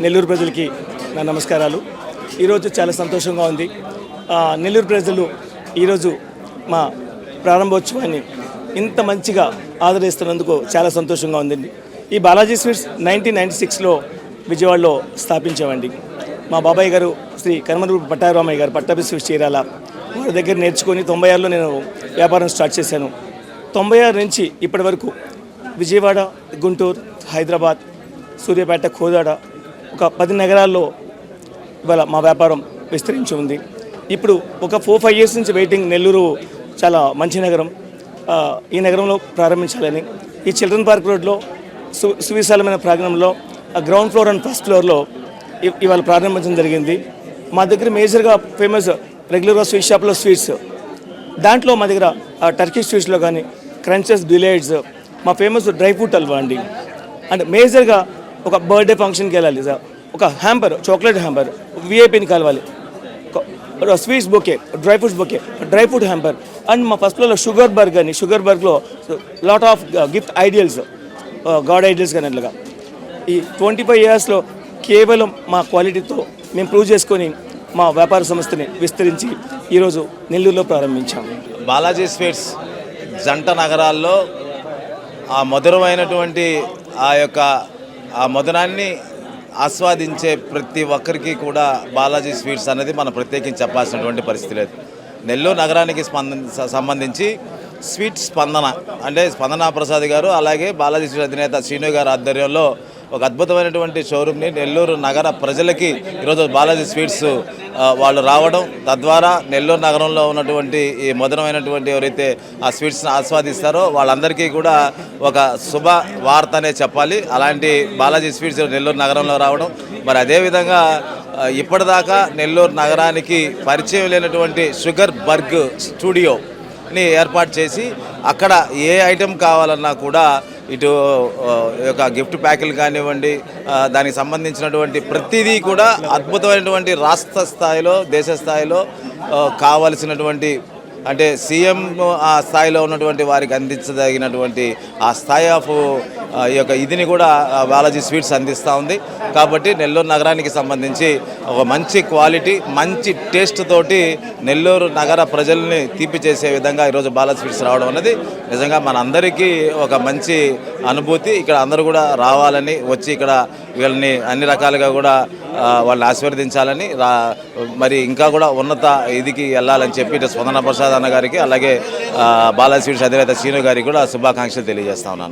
నెల్లూరు ప్రజలకి నా నమస్కారాలు. ఈరోజు చాలా సంతోషంగా ఉంది. నెల్లూరు ప్రజలు ఈరోజు మా ప్రారంభోత్సవాన్ని ఇంత మంచిగా ఆదరిస్తున్నందుకు చాలా సంతోషంగా ఉందండి. ఈ బాలాజీ స్వీట్స్ 1996లో విజయవాడలో స్థాపించామండి. మా బాబాయ్ గారు శ్రీ కనమరూపు పట్టాభిరామయ్య గారు పట్టాభి స్వీట్స్ చీరాల వారి దగ్గర నేర్చుకొని 96లో నేను వ్యాపారం స్టార్ట్ చేశాను. 96 నుంచి ఇప్పటి వరకు విజయవాడ, గుంటూరు, హైదరాబాద్, సూర్యాపేట, కోదాడ ఒక 10 నగరాల్లో ఇవాళ మా వ్యాపారం విస్తరించి ఉంది. ఇప్పుడు ఒక 4-5 ఇయర్స్ నుంచి వెయిటింగ్. నెల్లూరు చాలా మంచి నగరం. ఈ నగరంలో ప్రారంభించాలని ఈ చిల్డ్రన్ పార్క్ రోడ్లో సువిశాలమైన ప్రాంగణంలో గ్రౌండ్ ఫ్లోర్ అండ్ ఫస్ట్ ఫ్లోర్లో ఇవాళ ప్రారంభించడం జరిగింది. మా దగ్గర మేజర్గా ఫేమస్ రెగ్యులర్గా స్వీట్ షాప్లో స్వీట్స్, దాంట్లో మా దగ్గర టర్కీ స్వీట్స్లో కానీ క్రంచెస్, డిలైట్స్, మా ఫేమస్ డ్రై ఫ్రూట్ హల్వా అండి. అండ్ మేజర్గా ఒక బర్త్డే ఫంక్షన్కి వెళ్ళాలి సార్, ఒక హ్యాంపర్, చాక్లెట్ హ్యాంపర్, విఐపిని కలవాలి, sweets bouquet, dry fruits bouquet, dry fruit hamper. And మా ఫస్ట్ ఫ్లోర్లో షుగర్ బర్గ్ అని, షుగర్ బర్గ్లో lot of gift ideals, god ideals కానీ అట్లాగా. ఈ 25 ఇయర్స్లో కేవలం మా క్వాలిటీతో మేము ప్రూవ్ చేసుకొని మా వ్యాపార సంస్థని విస్తరించి ఈరోజు నెల్లూరులో ప్రారంభించాము. బాలాజీ స్వీట్స్ జంట నగరాల్లో ఆ మధురమైనటువంటి ఆ మధురాన్ని ఆస్వాదించే ప్రతి ఒక్కరికి కూడా బాలాజీ స్వీట్స్ అనేది మనం ప్రత్యేకించి చెప్పాల్సినటువంటి పరిస్థితి లేదు. నెల్లూరు నగరానికి సంబంధించి స్వీట్ స్పందన అంటే స్పందనా ప్రసాద్ గారు, అలాగే బాలాజీ స్వీట్స్ అధినేత శ్రీను గారి ఆధ్వర్యంలో ఒక అద్భుతమైనటువంటి షోరూమ్ని నెల్లూరు నగర ప్రజలకి ఈరోజు బాలాజీ స్వీట్స్ వాళ్ళు రావడం, తద్వారా నెల్లూరు నగరంలో ఉన్నటువంటి ఈ మధురమైనటువంటి ఎవరైతే ఆ స్వీట్స్ని ఆస్వాదిస్తారో వాళ్ళందరికీ కూడా ఒక శుభ వార్త అనే చెప్పాలి. అలాంటి బాలాజీ స్వీట్స్ నెల్లూరు నగరంలో రావడం, మరి అదేవిధంగా ఇప్పటిదాకా నెల్లూరు నగరానికి పరిచయం లేనటువంటి షుగర్ బర్గ్ స్టూడియోని ఏర్పాటు చేసి అక్కడ ఏ ఐటెం కావాలన్నా కూడా ఇటు యొక్క గిఫ్ట్ ప్యాకులు కానివ్వండి, దానికి సంబంధించినటువంటి ప్రతిదీ కూడా అద్భుతమైనటువంటి రాష్ట్ర స్థాయిలో, దేశ స్థాయిలో కావలసినటువంటి అంటే సీఎం ఆ స్థాయిలో ఉన్నటువంటి వారికి అందించదగినటువంటి ఆ స్థాయి ఆఫ్ ఈ యొక్క ఇదిని కూడా బాలాజీ స్వీట్స్ అందిస్తూ ఉంది. కాబట్టి నెల్లూరు నగరానికి సంబంధించి ఒక మంచి క్వాలిటీ, మంచి టేస్ట్ తోటి నెల్లూరు నగర ప్రజల్ని తీపి చేసే విధంగా ఈరోజు బాలాజీ స్వీట్స్ రావడం అనేది నిజంగా మనందరికీ ఒక మంచి అనుభూతి. ఇక్కడ అందరూ కూడా రావాలని, వచ్చి ఇక్కడ వీళ్ళని అన్ని రకాలుగా కూడా వాళ్ళని ఆశీర్వదించాలని, మరి ఇంకా కూడా ఉన్నత ఇదికి వెళ్ళాలని చెప్పి ఇటు స్పందన ప్రసాద్ అన్న గారికి, అలాగే బాలాజీ స్వీట్స్ అధినేత శ్రీను గారికి కూడా శుభాకాంక్షలు తెలియజేస్తా ఉన్నాను.